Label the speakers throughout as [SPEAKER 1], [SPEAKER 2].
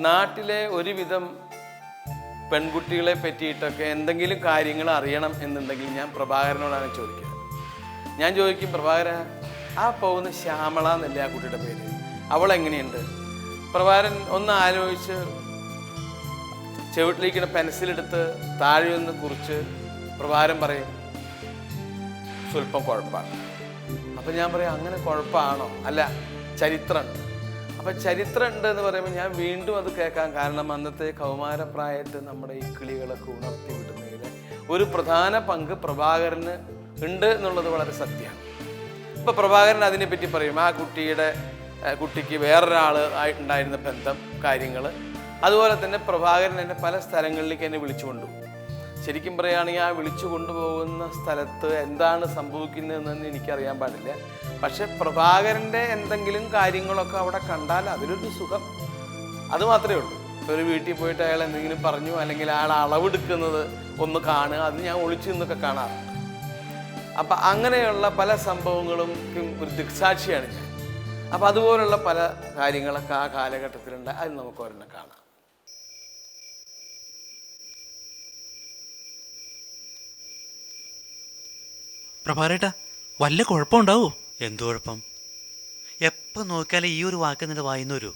[SPEAKER 1] നാട്ടിലെ ഒരുവിധം പെൺകുട്ടികളെ പറ്റിയിട്ടൊക്കെ എന്തെങ്കിലും കാര്യങ്ങൾ അറിയണം എന്നുണ്ടെങ്കിൽ ഞാൻ പ്രഭാകരനോടാണ് ചോദിക്കുന്നത്. ഞാൻ ചോദിക്കും, പ്രഭാകരൻ, ആ പോകുന്ന ശ്യാമള എന്നല്ലേ ആ കുട്ടിയുടെ പേര്, അവളെങ്ങനെയുണ്ട്? പ്രഭാകരൻ ഒന്ന് ആലോചിച്ച് ചുവട്ടിലേക്കിടെ പെൻസിലെടുത്ത് താഴെ ഒന്ന് കുറിച്ച് പ്രഭാകരൻ പറയും, സ്വല്പം കുഴപ്പമാണ്. അപ്പം ഞാൻ പറയും, അങ്ങനെ കുഴപ്പമാണോ? അല്ല, ചരിത്രമുണ്ട്. അപ്പം ചരിത്രമുണ്ട് എന്ന് പറയുമ്പോൾ ഞാൻ വീണ്ടും അത് കേൾക്കാൻ കാരണം അന്നത്തെ കൗമാരപ്രായത്തിൽ നമ്മുടെ ഈ കിളികളൊക്കെ ഉണർത്തി വിടുന്നതിൽ ഒരു പ്രധാന പങ്ക് പ്രഭാകരന് ഉണ്ട് എന്നുള്ളത് വളരെ സത്യമാണ്. ഇപ്പോൾ പ്രഭാകരൻ അതിനെപ്പറ്റി പറയും, ആ കുട്ടിക്ക് വേറൊരാൾ ആയിട്ടുണ്ടായിരുന്ന ബന്ധം, കാര്യങ്ങൾ. അതുപോലെ തന്നെ പ്രഭാകരൻ എന്നെ പല സ്ഥലങ്ങളിലേക്ക് എന്നെ വിളിച്ചു കൊണ്ടുപോകും. ശരിക്കും പറയുകയാണെങ്കിൽ ആ വിളിച്ചു കൊണ്ടുപോകുന്ന സ്ഥലത്ത് എന്താണ് സംഭവിക്കുന്നതെന്ന് എനിക്കറിയാൻ പാടില്ല. പക്ഷെ പ്രഭാകരൻ്റെ എന്തെങ്കിലും കാര്യങ്ങളൊക്കെ അവിടെ കണ്ടാൽ അതിലൊരു സുഖം, അത് മാത്രമേ ഉള്ളൂ. ഇപ്പോൾ ഒരു വീട്ടിൽ പോയിട്ട് അയാൾ എന്തെങ്കിലും പറഞ്ഞു, അല്ലെങ്കിൽ അയാൾ അളവെടുക്കുന്നത് ഒന്ന് കാണുക, അത് ഞാൻ ഒളിച്ചു നിന്നൊക്കെ കാണാറുണ്ട്. അപ്പം അങ്ങനെയുള്ള പല സംഭവങ്ങളും ഒരു ദൃക്സാക്ഷിയാണ് ഞാൻ. അപ്പം അതുപോലുള്ള പല കാര്യങ്ങളൊക്കെ ആ കാലഘട്ടത്തിലുണ്ട്. അത് നമുക്ക് ഒരെണ്ണം കാണാം.
[SPEAKER 2] പ്രഭാരേട്ടാ, വല്ല കുഴപ്പമുണ്ടാവോ?
[SPEAKER 3] എന്തു കുഴപ്പം? എപ്പോൾ നോക്കിയാലും ഈ ഒരു വാക്ക് നിന്റെ വായിന്ന് വരൂ.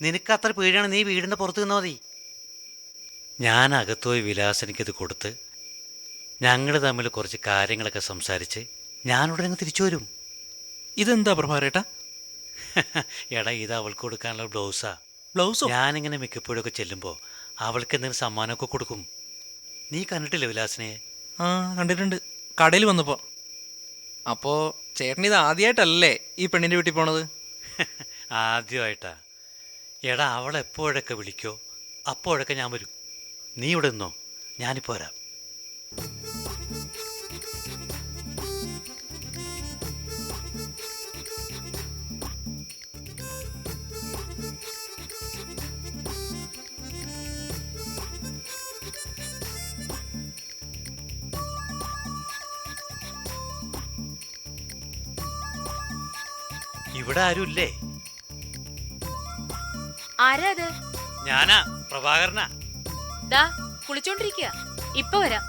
[SPEAKER 3] നിനക്ക് അത്ര പേടിയാണ്, നീ വീടിൻ്റെ പുറത്ത് നിന്നാൽ മതി. ഞാൻ അകത്തുപോയി വിലാസനിക്കത് കൊടുത്ത് ഞങ്ങൾ തമ്മിൽ കുറച്ച് കാര്യങ്ങളൊക്കെ സംസാരിച്ച് ഞാനുടനെ അങ്ങ് തിരിച്ചു വരും.
[SPEAKER 2] ഇതെന്താ പ്രഭാരേട്ടാ?
[SPEAKER 3] എടാ, ഇത് അവൾക്ക് കൊടുക്കാനുള്ള ബ്ലൗസാ.
[SPEAKER 2] ബ്ലൗസോ?
[SPEAKER 3] ഞാനിങ്ങനെ മിക്കപ്പോഴൊക്കെ ചെല്ലുമ്പോൾ അവൾക്ക് എന്തെങ്കിലും സമ്മാനമൊക്കെ കൊടുക്കും. നീ കണ്ടിട്ടില്ലേ വിലാസിനെ?
[SPEAKER 2] ആ, കണ്ടിട്ടുണ്ട്, കടയിൽ വന്നപ്പോൾ. അപ്പോൾ ചേട്ടൻ ഇത് ആദ്യമായിട്ടല്ലേ ഈ പെണ്ണിൻ്റെ വീട്ടിൽ പോണത്?
[SPEAKER 3] ആദ്യമായിട്ടാ. എടാ, അവൾ എപ്പോഴൊക്കെ വിളിക്കോ അപ്പോഴൊക്കെ ഞാൻ വരും. നീ ഇവിടെ നിന്നോ, ഞാനിപ്പോൾ വരാം. ഇവിടെ ആരുമില്ലേ?
[SPEAKER 4] ആരാ അത്?
[SPEAKER 3] ഞാനാ, പ്രഭാകരനാ.
[SPEAKER 4] ദാ കുളിച്ചോണ്ടിരിക്കുക, ഇപ്പൊ വരാം.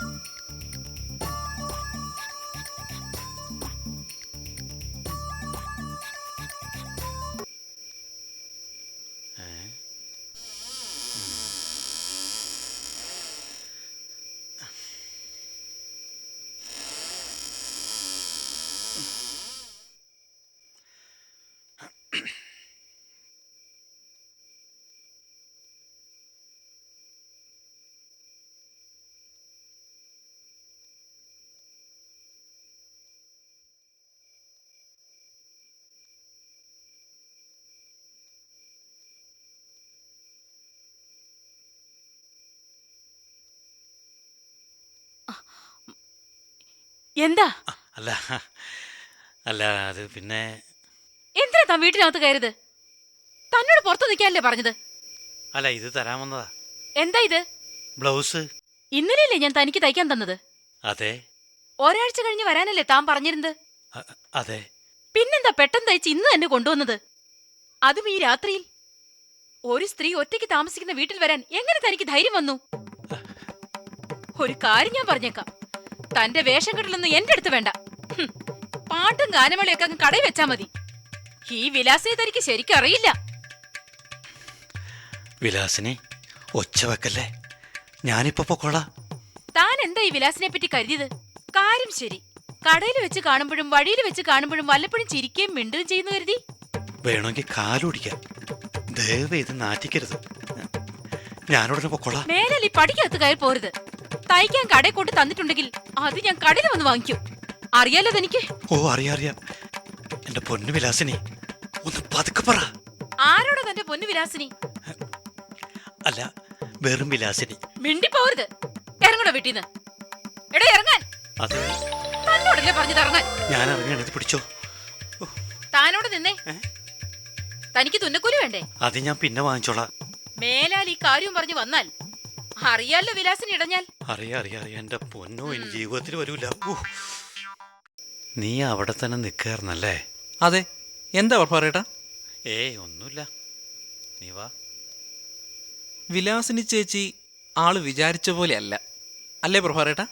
[SPEAKER 4] എന്താ?
[SPEAKER 3] അല്ല അല്ല അത് പിന്നെ
[SPEAKER 4] എന്തിനാ താൻ വീട്ടിനകത്ത് കയറിയത്? തന്നോട് പുറത്തു നിൽക്കാനല്ലേ പറഞ്ഞത്?
[SPEAKER 3] അല്ല, ഇത് തരാൻ വന്നതാ.
[SPEAKER 4] എന്താ ഇത്?
[SPEAKER 3] ബ്ലൗസ്.
[SPEAKER 4] ഇന്നലെയല്ലേ ഞാൻ തനിക്ക് തയ്ക്കാൻ തന്നത്?
[SPEAKER 3] അതെ.
[SPEAKER 4] ഒരാഴ്ച കഴിഞ്ഞ് വരാനല്ലേ താൻ പറഞ്ഞിരുന്നത്?
[SPEAKER 3] അതെ.
[SPEAKER 4] പിന്നെന്താ പെട്ടെന്ന് തയ്ച്ച് ഇന്ന് തന്നെ കൊണ്ടുവന്നത്? അതും ഈ രാത്രിയിൽ? ഒരു സ്ത്രീ ഒറ്റയ്ക്ക് താമസിക്കുന്ന വീട്ടിൽ വരാൻ എങ്ങനെ തനിക്ക് ധൈര്യം വന്നു? ഒരു കാര്യം ഞാൻ പറഞ്ഞേക്കാം, തന്റെ വേഷം കെട്ടലൊന്നും എന്റെ അടുത്ത് വേണ്ട. പാട്ടും ഗാനമേളയൊക്കെ അങ്ങ് കടയിൽ വെച്ചാ മതി. ഈ വിലാസിനെ തനിക്ക് ശരിക്കും അറിയില്ല.
[SPEAKER 3] വിലാസിനെ ഒച്ച വെക്കല്ലേ, ഞാനിപ്പോ പൊക്കോളാം.
[SPEAKER 4] താൻ എന്താ ഈ വിലാസിനെ പറ്റി കരുതിയത്? കാര്യം ശരി, കടയിൽ വെച്ച് കാണുമ്പോഴും വഴിയിൽ വെച്ച് കാണുമ്പോഴും വല്ലപ്പോഴും ചിരിക്കുകയും മിണ്ടുകയും ചെയ്യുന്നു കരുതി?
[SPEAKER 3] വേണമെങ്കിൽ കാലുടിക്കാം, ദയവ് ഇത് നാറ്റിക്കരുത്. ഞാനുടനെ പൊക്കോളാം.
[SPEAKER 4] മേലൽ ഈ പടിക്കകത്ത് കയറി പോരുത്. തയ്ക്കാൻ കടയിൽ കൊണ്ട് തന്നിട്ടുണ്ടെങ്കിൽ അത് ഞാൻ കടയിൽ വന്ന് വാങ്ങിക്കും. അറിയാലോ തനിക്ക്.
[SPEAKER 3] ഓ, അറിയാം. എന്റെ പൊന്നു വിലാസിനി, ഒന്ന് പതുക്കെ പറ.
[SPEAKER 4] ആരോടാ തന്റെ പൊന്നു വിലാസിനി?
[SPEAKER 3] അല്ല, വെറും വിലാസിനി.
[SPEAKER 4] മിണ്ടിപ്പോരുത്. ഇറങ്ങണോ വീട്ടിന്ന്? എടാ ഇറങ്ങാൻ.
[SPEAKER 3] അത്
[SPEAKER 4] തന്നോടല്ലേ പറഞ്ഞത് ഇറങ്ങാൻ?
[SPEAKER 3] ഞാൻ ഇറങ്ങണത് പിടിച്ചോ.
[SPEAKER 4] താനോട് നിന്നേ. തനിക്ക് തുന്നക്കൂലി വേണ്ടേ?
[SPEAKER 3] അത് ഞാൻ പിന്നെ വാങ്ങിച്ചോളാം.
[SPEAKER 4] മേലാൽ ഈ കാര്യം പറഞ്ഞു വന്നാൽ അറിയാലോ വിലാസിനി ഇടഞ്ഞാൽ.
[SPEAKER 3] അറിയാം. എന്റെ പൊന്നോ, ഇനി ജീവിതത്തിൽ വരൂല. നീ അവിടെ തന്നെ നിൽക്കാറുന്നല്ലേ?
[SPEAKER 2] അതെ. എന്താ പ്രഭാരേട്ടാ?
[SPEAKER 3] ഏയ്, ഒന്നുമില്ല. നീ വാ.
[SPEAKER 2] വിലാസിനി ചേച്ചി ആള് വിചാരിച്ച പോലെ അല്ല, അല്ലേ പ്രഭാരേട്ടാ?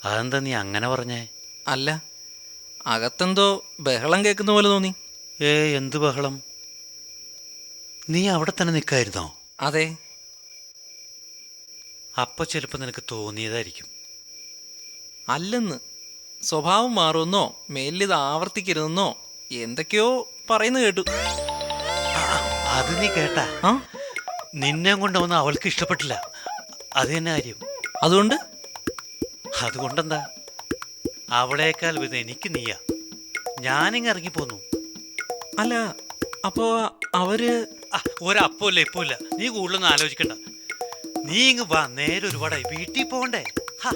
[SPEAKER 3] അതെന്താ നീ അങ്ങനെ പറഞ്ഞേ?
[SPEAKER 2] അല്ല, അകത്തെന്തോ ബഹളം കേൾക്കുന്ന പോലെ തോന്നി.
[SPEAKER 3] എന്ത് ബഹളം? നീ അവിടെ തന്നെ നിൽക്കായിരുന്നോ?
[SPEAKER 2] അതെ.
[SPEAKER 3] അപ്പോൾ ചിലപ്പോൾ നിനക്ക് തോന്നിയതായിരിക്കും.
[SPEAKER 2] അല്ലെന്ന്, സ്വഭാവം മാറുമെന്നോ മേലിത് ആവർത്തിക്കരുതെന്നോ എന്തൊക്കെയോ പറയുന്നത് കേട്ടു.
[SPEAKER 3] അത് നീ കേട്ടാ?
[SPEAKER 2] ആ,
[SPEAKER 3] നിന്നെ കൊണ്ടൊന്നും അവൾക്ക് ഇഷ്ടപ്പെട്ടില്ല, അത് തന്നെ കാര്യം.
[SPEAKER 2] അതുകൊണ്ട്
[SPEAKER 3] അതുകൊണ്ടെന്താ, അവളേക്കാൾ വലുത് എനിക്ക് നീയാ. ഞാനിങ്ങ് ഇറങ്ങിപ്പോന്നു.
[SPEAKER 2] അല്ല, അപ്പോ അവര്
[SPEAKER 3] ഒരപ്പമില്ല ഇപ്പമില്ല, നീ കൂടുതലൊന്നും ആലോചിക്കണ്ട. നീ ഇങ്ങ് വാ, നേരെ ഒരുപാടായി, വീട്ടിൽ പോകണ്ടേ? ഹാ